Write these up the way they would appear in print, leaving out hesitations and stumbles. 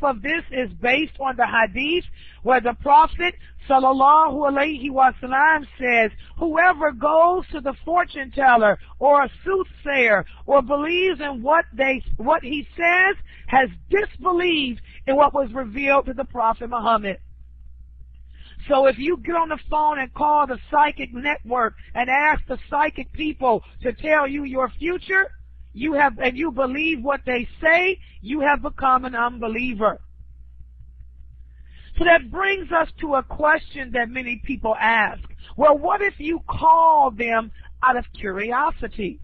of this is based on the hadith where the Prophet sallallahu alaihi wasallam says, whoever goes to the fortune teller or a soothsayer or believes in what he says has disbelieved in what was revealed to the Prophet Muhammad. So if you get on the phone and call the psychic network and ask the psychic people to tell you your future, and you believe what they say, you have become an unbeliever. So that brings us to a question that many people ask. Well, what if you call them out of curiosity?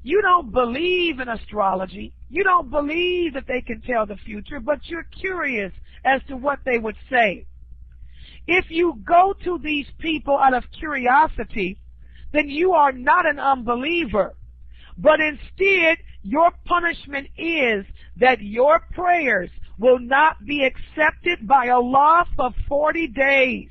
You don't believe in astrology. You don't believe that they can tell the future, but you're curious as to what they would say. If you go to these people out of curiosity, then you are not an unbeliever. But instead, your punishment is that your prayers will not be accepted by Allah for 40 days.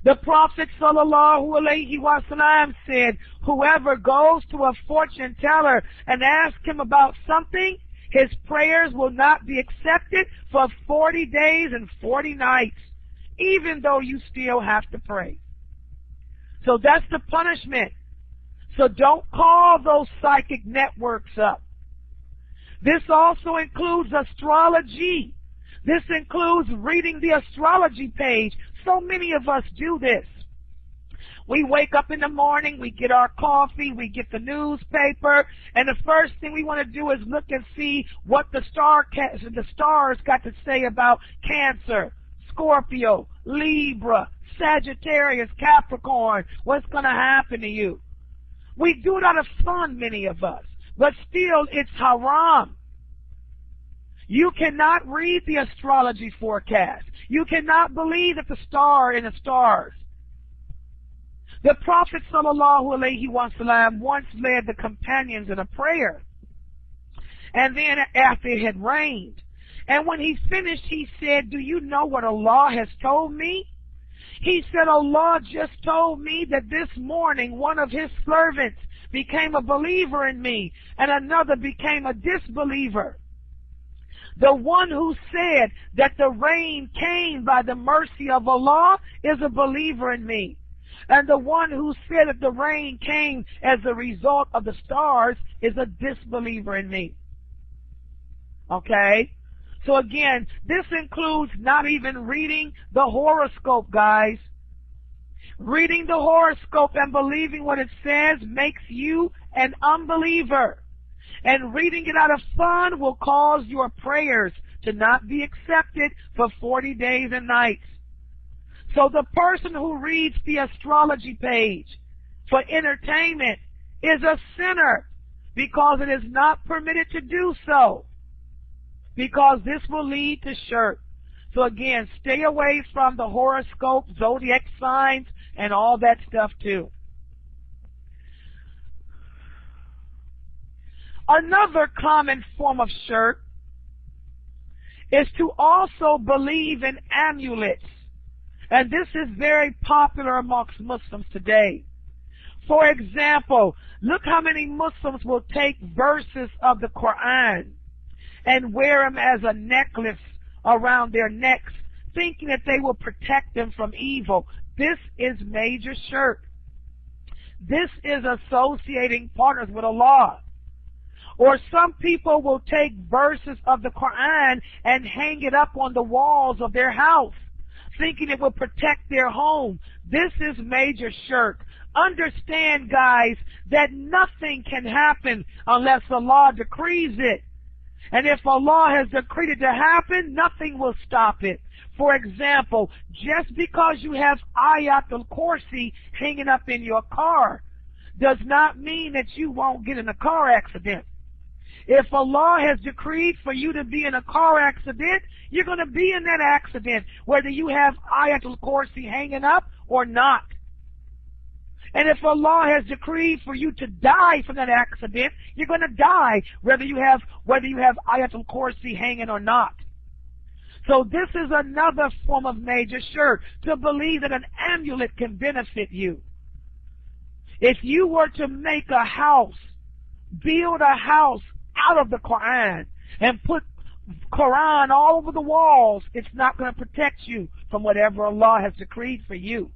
The Prophet sallallahu alaihi wasallam said, whoever goes to a fortune teller and asks him about something, his prayers will not be accepted for 40 days and 40 nights, even though you still have to pray. So that's the punishment. So don't call those psychic networks up. This also includes astrology. This includes reading the astrology page. So many of us do this. We wake up in the morning, we get our coffee, we get the newspaper, and the first thing we want to do is look and see what the stars got to say about Cancer, Scorpio, Libra, Sagittarius, Capricorn. What's going to happen to you? We do it out of fun, many of us, but still it's haram. You cannot read the astrology forecast. You cannot believe that the star in the stars. The Prophet sallallahu alaihi wasallam once led the companions in a prayer, and then after it had rained, and when he finished, he said, do you know what Allah has told me? He said, Allah just told me that this morning one of his servants became a believer in me and another became a disbeliever. The one who said that the rain came by the mercy of Allah is a believer in me. And the one who said that the rain came as a result of the stars is a disbeliever in me. Okay? So again, this includes not even reading the horoscope, guys. Reading the horoscope and believing what it says makes you an unbeliever. And reading it out of fun will cause your prayers to not be accepted for 40 days and nights. So the person who reads the astrology page for entertainment is a sinner, because it is not permitted to do so, because this will lead to shirk. So again, stay away from the horoscope, zodiac signs, and all that stuff too. Another common form of shirk is to also believe in amulets. And this is very popular amongst Muslims today. For example, look how many Muslims will take verses of the Quran and wear them as a necklace around their necks, thinking that they will protect them from evil. This is major shirk. This is associating partners with Allah. Or some people will take verses of the Quran and hang it up on the walls of their house, thinking it will protect their home. This is major shirk. Understand, guys, that nothing can happen unless Allah decrees it. And if Allah has decreed it to happen, nothing will stop it. For example, just because you have Ayat al-Kursi hanging up in your car does not mean that you won't get in a car accident. If Allah has decreed for you to be in a car accident, you're going to be in that accident, whether you have Ayat al-Kursi hanging up or not. And if Allah has decreed for you to die from that accident, you're going to die, whether you have Ayat al-Kursi hanging or not. So this is another form of major shirk, to believe that an amulet can benefit you. If you were to make a house, build a house out of the Quran, and put Quran all over the walls, it's not going to protect you from whatever Allah has decreed for you.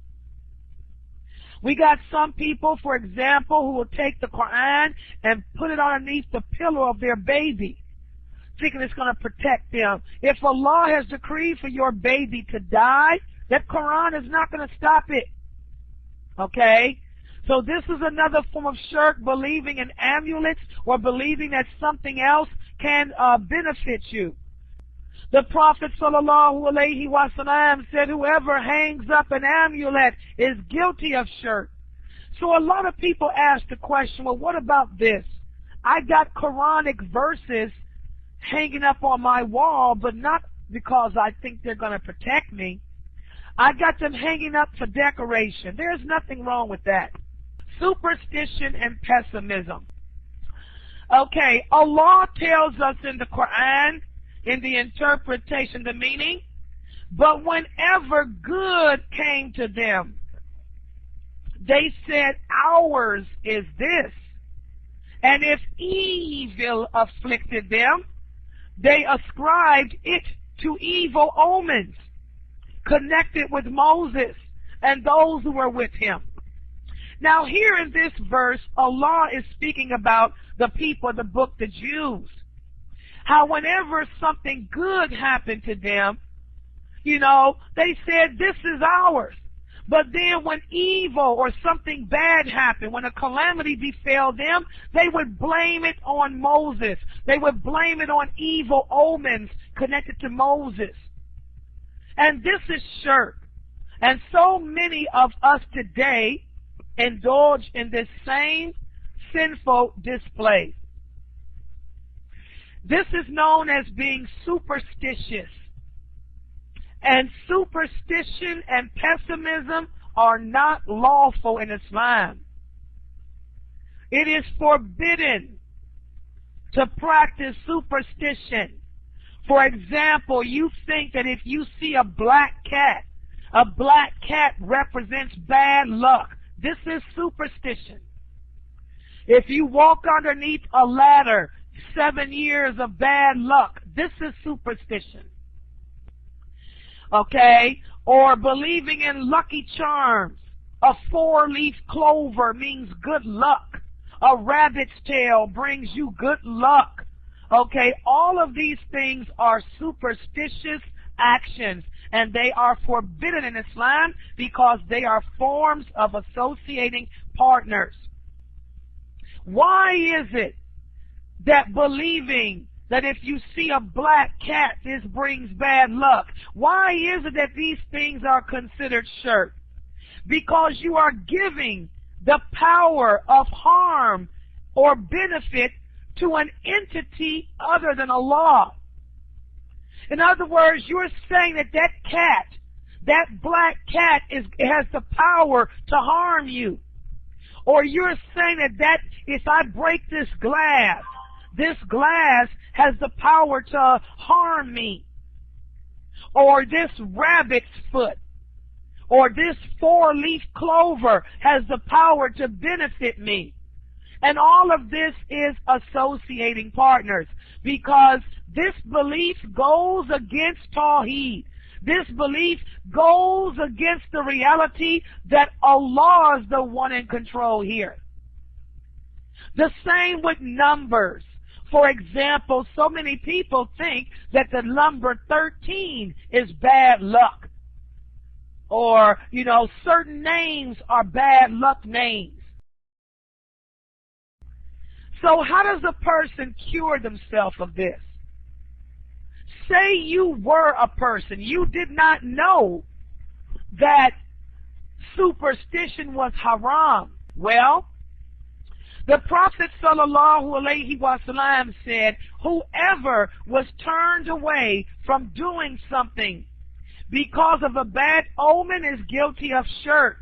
We got some people, for example, who will take the Quran and put it underneath the pillow of their baby, thinking it's going to protect them. If Allah has decreed for your baby to die, that Quran is not going to stop it. Okay? So this is another form of shirk, believing in amulets or believing that something else can benefit you. The Prophet ﷺ said, whoever hangs up an amulet is guilty of shirk. So a lot of people ask the question, well, what about this? I got Quranic verses hanging up on my wall, but not because I think they're going to protect me. I got them hanging up for decoration. There's nothing wrong with that. Superstition and pessimism. Okay, Allah tells us in the Quran, in the interpretation, the meaning, but whenever good came to them, they said, ours is this. And if evil afflicted them, they ascribed it to evil omens connected with Moses and those who were with him. Now here in this verse, Allah is speaking about the people of the book, the Jews. How whenever something good happened to them, they said, this is ours. But then when evil or something bad happened, when a calamity befell them, they would blame it on Moses. They would blame it on evil omens connected to Moses. And this is shirk. And so many of us today indulge in this same sinful display. This is known as being superstitious. And superstition and pessimism are not lawful in Islam. It is forbidden to practice superstition. For example, you think that if you see a black cat represents bad luck. This is superstition. If you walk underneath a ladder, 7 years of bad luck, this is superstition. Okay? Or believing in lucky charms. A 4-leaf clover means good luck. A rabbit's tail brings you good luck. Okay? All of these things are superstitious actions, and they are forbidden in Islam because they are forms of associating partners. Why is it that believing that if you see a black cat, this brings bad luck? Why is it that these things are considered shirk? Because you are giving the power of harm or benefit to an entity other than Allah. In other words, you're saying that that black cat has the power to harm you. Or you're saying that if I break this glass has the power to harm me. Or this rabbit's foot, or this 4-leaf clover has the power to benefit me. And all of this is associating partners, because this belief goes against Tawheed. This belief goes against the reality that Allah is the one in control here. The same with numbers. For example, so many people think that the number 13 is bad luck. Or, certain names are bad luck names. So how does a person cure themselves of this? Say you were a person, you did not know that superstition was haram. Well, the Prophet ﷺ said, whoever was turned away from doing something because of a bad omen is guilty of shirk.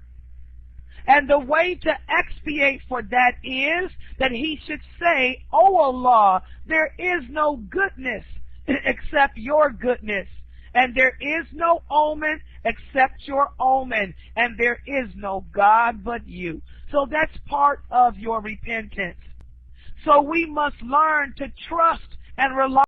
And the way to expiate for that is that he should say, "O Allah, there is no goodness except your goodness, and there is no omen except your omen, and there is no God but you." So that's part of your repentance. So we must learn to trust and rely